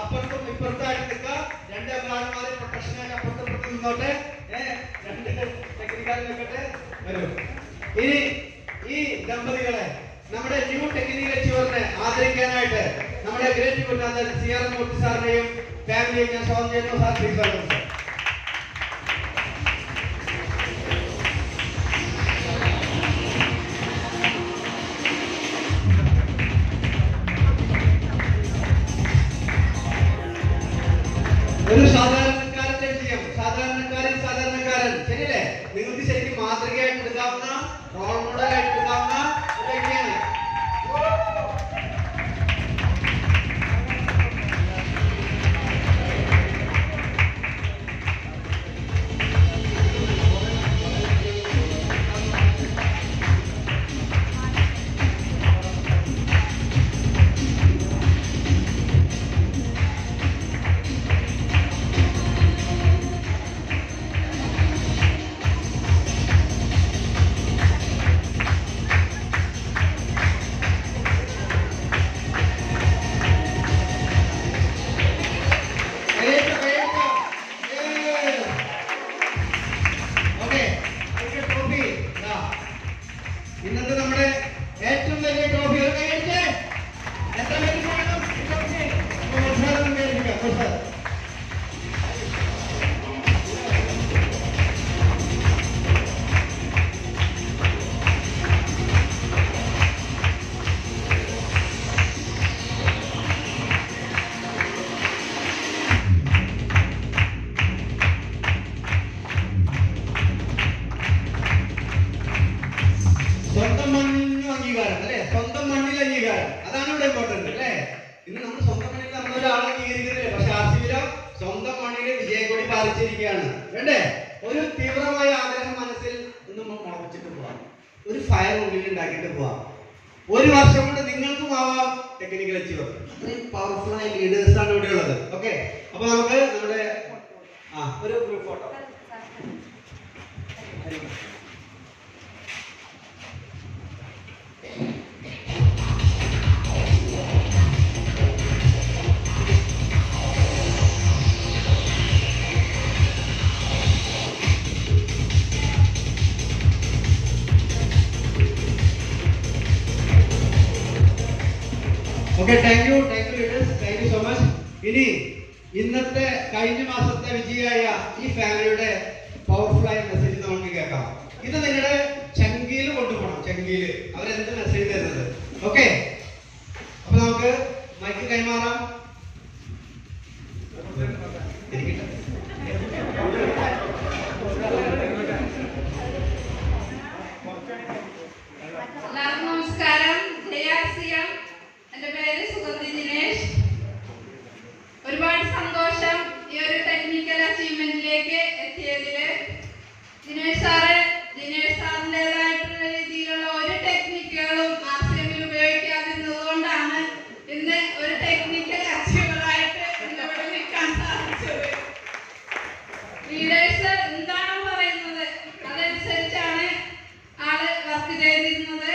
അപ്പുറത്തും ഇപ്പുറത്തായിട്ട് നിൽക്കുക. രണ്ട് അമ്മാവന്മാരെ പ്രൊട്ടക്ഷനായിട്ട് അപ്പുറത്തും ഇപ്പുറത്തും നിന്നോട്ടെ. രണ്ട് ടെക്നിക്കാർ നിൽക്കട്ടെ. വരൂ. ഇനി ഈ ദമ്പതികളെ നമ്മുടെ ന്യൂ ടെക്നിക്കൽ അച്ചീവറിനെ ആദരിക്കാനായിട്ട് നമ്മുടെ ഗ്രേറ്റ് ഗുരുനാഥൻ CR മൂർത്തി സാറിനെയും ഫാമിലിയും ഞാൻ സ്വാഗതം ചെയ്യുന്നു. Sir please welcome sir. ഒരു സാധാരണക്കാരന്റെ വിജയം, സാധാരണക്കാരൻ ശരിയല്ലേ? നിങ്ങൾക്ക് ശരിക്കും മാതൃകയായിട്ട് എടുക്കാവുന്ന, റോൾ മോഡലായിട്ട് എടുക്കാവുന്ന ഒരു വ്യക്തിയാണ്. ഇന്നത്തെ നമ്മുടെ ഏറ്റവും വലിയ ട്രോഫി എത്ര പേര് വേണം? സ്വന്തം മണ്ണിന് അംഗീകാരം അല്ലെ? സ്വന്തം മണ്ണിൽ അംഗീകാരം, അതാണ് ഇവിടെ ഇമ്പോർട്ടന്റ് അല്ലെ? ഇന്ന് നമ്മൾ സ്വന്തം മണ്ണിൽ നമ്മളൊരാളെ അംഗീകരിക്കുന്നില്ലേ? പക്ഷെ RCB സ്വന്തം മണ്ണില് വിജയക്കൊടി പാലിച്ചിരിക്കുകയാണ്. വേണ്ടേ? ഒരു തീവ്രമായ ആഗ്രഹം മനസ്സിൽ ഒന്ന് മുളപ്പിച്ചിട്ട് പോവാം, ഒരു ഫയർ ഉള്ളിൽ ഉണ്ടാക്കിയിട്ട് പോവാം. ഒരു വർഷം കൊണ്ട് നിങ്ങൾക്കും ആവാം ടെക്നിക്കൽ അച്ചീവർ. അത്രയും പവർഫുൾ ആയ ലീഡേഴ്സ് ആണ് ഇവിടെ ഉള്ളത്. ഓക്കെ, അപ്പൊ നമുക്ക് നമ്മുടെ ഒരു group photo. Okay, thank you leaders, thank you so much. ഇനി ഇന്നത്തെ കഴിഞ്ഞ മാസത്തെ വിജയിയായ ഈ ഫാമിലിയുടെ പവർഫുൾ ആയ മെസ്സേജ് നമുക്ക് കേൾക്കാം. ഇത് നിങ്ങളുടെ ചങ്കിയിൽ കൊണ്ടുപോകണം. ചങ്കിയിൽ അവരെന്ത് മെസ്സേജ് തരുന്നത്. ഓക്കെ, അപ്പൊ നമുക്ക് മൈക്ക് കൈമാറാം. നമസ്കാരം. എന്റെ പേര് സുഗന്ധി ദിനേശ്. ഒരുപാട് സന്തോഷം ഈ ഒരു ടെക്നിക്കൽ അച്ചീവ്മെന്റിലേക്ക് എത്തിയതില്. ദിനേശ് സാറിൻ്റെതായിട്ടുള്ള രീതിയിലുള്ള ഒരു ടെക്നിക്കുകളും RCBയിൽ ഉപയോഗിക്കാതിരുന്നത് കൊണ്ടാണ് ഇന്ന് ഒരു ടെക്നിക്കൽ അച്ചീവറായിട്ട് ഇവിടെ നിൽക്കാൻ സാധിച്ചത്. ലീഡേഴ്സ് എന്താണോ പറയുന്നത് അതനുസരിച്ചാണ് ആള് വർക്ക് ചെയ്തിരുന്നത്.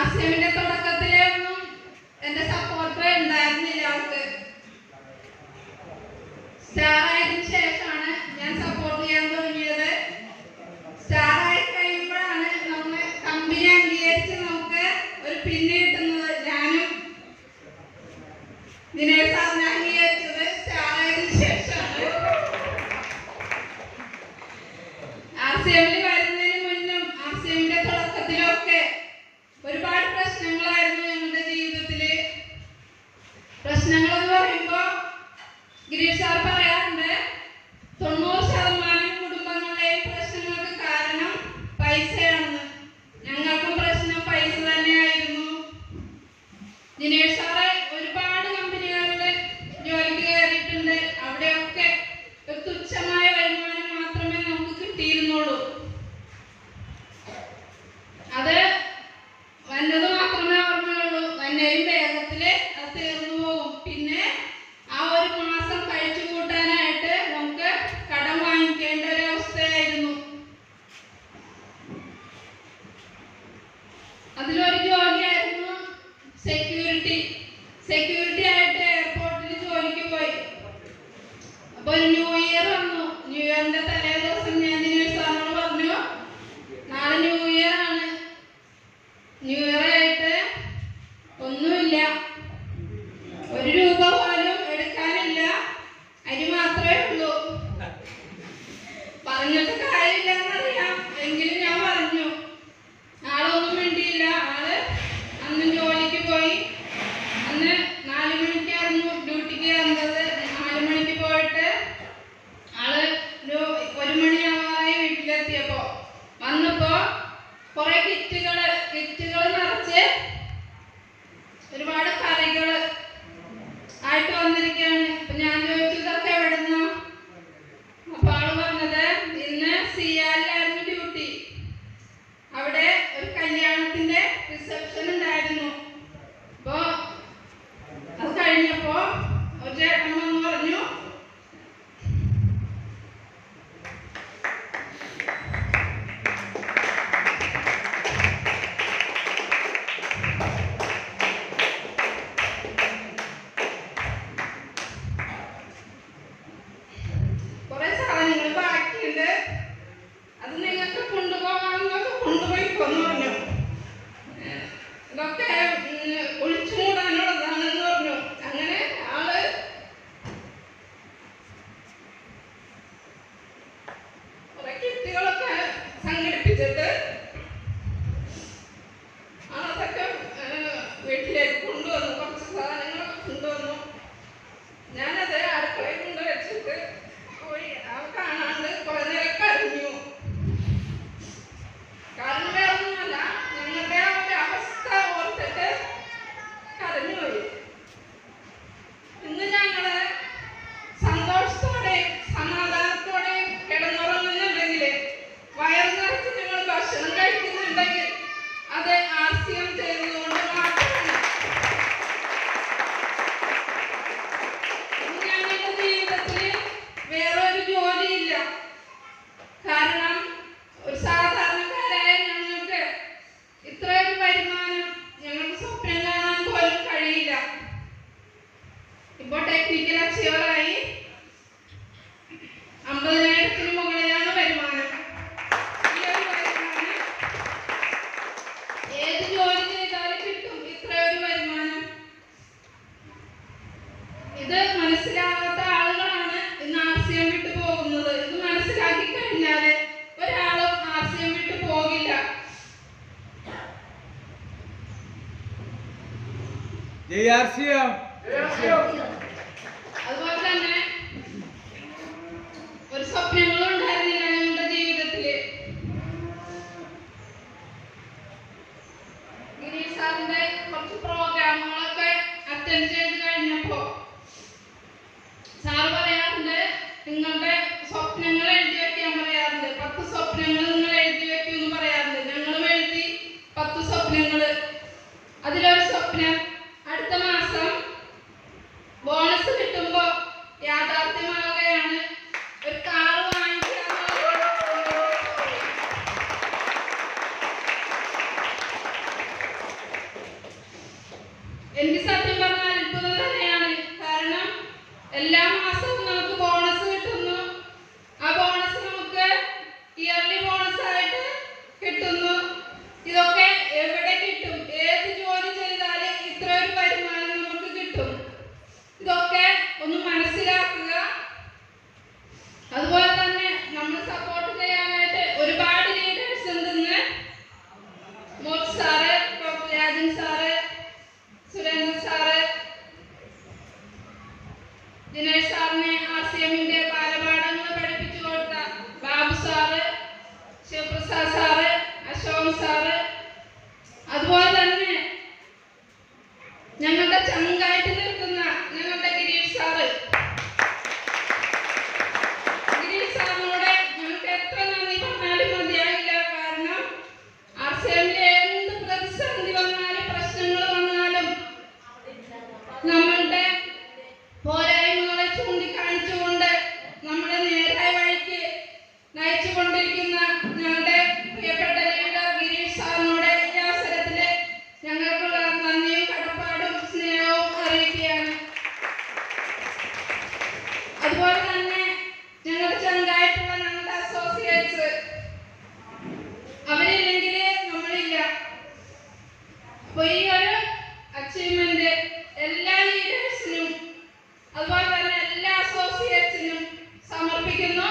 RCBയുടെ തുടക്കത്തിലൊന്നും എന്റെ സപ്പോർട്ട് ഉണ്ടായിരുന്നില്ല ആൾക്ക്. സ്റ്റാർ ആയതിനു ശേഷമാണ് ഞാൻ സപ്പോർട്ട് ചെയ്യാൻ തുടങ്ങിയത്. സ്റ്റാർ ആയി കഴിയുമ്പോഴാണ് നമ്മൾ കമ്പനി അംഗീകരിച്ച് നമുക്ക് ഒരു പിന്ന് കിട്ടുന്നത്. ഞാനും ദിനേശ് സാറിനെ അംഗീകരിച്ചത് സ്റ്റാർ ആയതിനു ശേഷമാണ്. RCBയിൽ വരുന്നതിന് മുന്നും RCBയുടെ തുടക്കത്തിലൊക്കെ ഒരുപാട് പ്രശ്നങ്ങളായിരുന്നു ഞങ്ങളുടെ ജീവിതത്തില്. പ്രശ്നങ്ങൾ എന്ന് പറയുമ്പോ ഗിരീഷ് സാർ പറയാറുണ്ട്, 90% കുടുംബങ്ങളിലെയും പ്രശ്നങ്ങൾക്ക് കാരണം പൈസയാണെന്ന്. ഞങ്ങൾക്കും പ്രശ്നം പൈസ തന്നെയായിരുന്നു. ദിനേശ് സാറ് ഒരുപാട് കമ്പനികളിൽ ജോലിക്ക് കയറിയിട്ടുണ്ട്. അവിടെയൊക്കെ ഒരു തുച്ഛമായ വരുമാനം മാത്രമേ നമുക്ക് കിട്ടിയിരുന്നുള്ളൂ. അത് വന്നത് മാത്രമേ ഓർമ്മയുള്ളൂ. വന്നേലും വേഗത്തില് അത് തീർന്നു പോകും. പിന്നെ ആ ഒരു മാസം കഴിച്ചു കൂട്ടാനായിട്ട് നമുക്ക് കടം വാങ്ങിക്കേണ്ട ഒരു അവസ്ഥയായിരുന്നു. അതിലൊരു ജോലിയായിരുന്നു സെക്യൂരിറ്റി ആയിട്ട് എയർപോർട്ടിൽ ജോലിക്ക് പോയി. അപ്പൊ ഒരു ന്യൂ ഇയർ വന്നു. ന്യൂ ഇയറിന്റെ തലേ ദിവസം ഞാൻ ദിനേശ് സാറിനോട് പറഞ്ഞു, നാളെ ന്യൂ ഇയർ ആണ്. ന്യൂ ഇയർ ആയിട്ട് ഒന്നുമില്ല, 1 രൂപ പോലും എടുക്കാനില്ല, അരി മാത്രമേ ഉള്ളൂ. പറഞ്ഞിട്ട് കാര്യമില്ലെന്നറിയാം, എങ്കിലും ഞാൻ പറഞ്ഞു. ആളൊന്നും വേണ്ടിയില്ല. ആള് അന്ന് ജോലിക്ക് പോയി. അന്ന് 4 മണിക്കായിരുന്നു ഡ്യൂട്ടിക്ക് കയറുന്നത്. 4 മണിക്ക് പോയിട്ട് ആള് ഒരു 1 മണിയാവാറായി വീട്ടിലെത്തിയപ്പോ വന്നപ്പോ കുറെ കിറ്റുകള് നിറച്ച് ഒരുപാട് കറികള് ആയിട്ട് വന്നിരിക്കുകയാണ്. അപ്പൊ ഞാൻ ചോദിച്ചു, ഇതൊക്കെ എവിടുന്ന? അപ്പൊ ആള് പറഞ്ഞത്, ഇന്ന് സിയാലിലായിരുന്നു ഡ്യൂട്ടി. അവിടെ ഒരു കല്യാണത്തിന്റെ റിസപ്ഷൻ ഉണ്ടായിരുന്നു. അപ്പൊ അത് കഴിഞ്ഞപ്പോ ഒരു ചേട്ടൻ വന്ന് പറഞ്ഞു, കുറെ സാധനങ്ങൾ ബാക്കിയുണ്ട്, അത് നിങ്ങൾക്ക് കൊണ്ടുപോകാമെന്നൊക്കെ കൊണ്ടുപോയിക്കൊന്നു പറഞ്ഞു. ഇതൊക്കെ ഒഴിച്ചു മൂടാനുള്ളതാണെന്ന് പറഞ്ഞു. അങ്ങനെ ആള് കുറെ കിറ്റുകളൊക്കെ സംഘടിപ്പിച്ചിട്ട് അതൊക്കെ വീട്ടിലേക്ക് കൊണ്ടുവന്നു. കുറച്ച് സാധനങ്ങളൊക്കെ കൊണ്ടുവന്നു. ഞാനത് അടുക്കളയിൽ കൊണ്ടുവച്ചിട്ട് പോയി. കാണാണ്ട് കുറെ നേരം കരഞ്ഞു. കാരണം വേറെ ഒന്നുമല്ല, ഞങ്ങളുടെ ആ ഒരു അവസ്ഥ ഓർത്തിട്ട് കരഞ്ഞുപോയി. ഇന്ന് ഞങ്ങള് സന്തോഷത്തോടെയും സമാധാനത്തോടെയും കിടന്നുറങ്ങുന്നുണ്ടെങ്കിൽ, വയറു നിറച്ച് ഞങ്ങൾ ഭക്ഷണം കഴിക്കുന്നുണ്ടെങ്കിൽ അത് ആർസിയം ചെയ്യുന്നതുകൊണ്ട് മാത്രമാണ്. ഇന്ന് ഞങ്ങളുടെ ജീവിതത്തിൽ വേറെ ഒരു ജോലിയില്ല. കാരണം ഒരു സാധാരണക്കാരായ ഞങ്ങൾക്ക് ഇത്രയൊരു വരുമാനം ഞങ്ങൾക്ക് സ്വപ്നം കാണാൻ പോലും കഴിയില്ല. ഇപ്പൊ ടെക്നിക്കൽ അച്ചീവറായി 50,000-ന് മുകളിലാണ് വരുമാനം. ഈ ഒരു വരുമാനം ഏത് ജോലി ചെയ്താലും കിട്ടും. ഇത്രയൊരു വരുമാനം ഇത് മനസ്സിലാകാത്ത ആളുകളാണ് ഇന്ന് ആർസിയം വിട്ടു പോകുന്നത്. ഇത് മനസ്സിലാക്കി കഴിഞ്ഞാല് ഒരാളും ആർസിയം വിട്ടു പോകില്ല. അതുപോലെ തന്നെ ഒരു സ്വപ്നങ്ങളും ഉണ്ടായിരുന്നില്ല ഞങ്ങളുടെ ജീവിതത്തില്. ഗിരീഷ് സാറിന്റെ കുറച്ച് പ്രോഗ്രാമുകളൊക്കെ അറ്റൻഡ് ചെയ്ത് കഴിഞ്ഞപ്പോ സാറ് പറയാറുണ്ട്, നിങ്ങളുടെ സ്വപ്നങ്ങൾ എഴുതി വെക്കാൻ പറയാറുണ്ട്. 10 സ്വപ്നങ്ങൾ നിങ്ങൾ എഴുതി വെക്കൂ എന്ന് പറയാറുണ്ട്. ഞങ്ങളും എഴുതി 10 സ്വപ്നങ്ങള്. അതിലൊരു സ്വപ്നം അടുത്ത മാസം ബോണസ് കിട്ടുമ്പോ യാഥാർത്ഥ്യമാവുകയാണ്. ഒരു കാറ് എനിക്ക് സത്യം പറഞ്ഞാൽ അത്ഭുതം തന്നെയാണ്. കാരണം എല്ലാ മാസവും നമുക്ക് ബോണസ് കിട്ടുന്നു. ആ ബോണസ് നമുക്ക് ഇയർലി ബോണസ് ആയിട്ട് കിട്ടുന്നു. ഇതൊക്കെ എവിടെ കിട്ടും? ഏത് ജോലി ചെയ്താലും ഇത്ര ഒരു വരുമാനം നമുക്ക് കിട്ടും. ഇതൊക്കെ ഒന്ന് മനസ്സിലാക്കുക. അതുപോലെ തന്നെ നമ്മൾ സപ്പോർട്ട് ചെയ്യാനായിട്ട് ഒരുപാട് ലീഡേഴ്സ് ഉണ്ടെന്ന് Mod sir, doctor Rajan sir, Surendran sir, Dinesh സാറിനെ ആർസിഎമ്മിന്റെ ബാലപാഠങ്ങൾ പഠിപ്പിച്ചു കൊടുത്ത Babu sir, Sivaprasad sir, Ashok sir, അതുപോലെ തന്നെ ഞങ്ങളുടെ ചങ്കായിട്ട് നിൽക്കുന്ന ഞങ്ങളുടെ ഗിരീഷ് സാറ്. ഗിരീഷ് സാറിനോട് ഞങ്ങൾക്ക് എത്ര നന്ദി പറഞ്ഞാലും മതിയായില്ല. കാരണം ആർസിഎമ്മിലെ എന്ത് പ്രതിസന്ധി വന്നാലും പ്രശ്നങ്ങൾ വന്നാലും നമ്മളുടെ പോരായ്മകളെ ചൂണ്ടിക്കാണിച്ചുകൊണ്ട് നമ്മളെ നേരായ വഴിക്ക് നയിച്ചുകൊണ്ടിരിക്കുന്ന ഞങ്ങളുടെ പ്രിയപ്പെട്ട ലീഡർ ഗിരീഷ് സാർ അപ്പോൾ ഈ ഒരു അച്ചീവ്മെന്റ് എല്ലാ ലീഡേഴ്സിനും അതുപോലെ തന്നെ എല്ലാ അസോസിയേറ്റ്സിനും സമർപ്പിക്കുന്നു.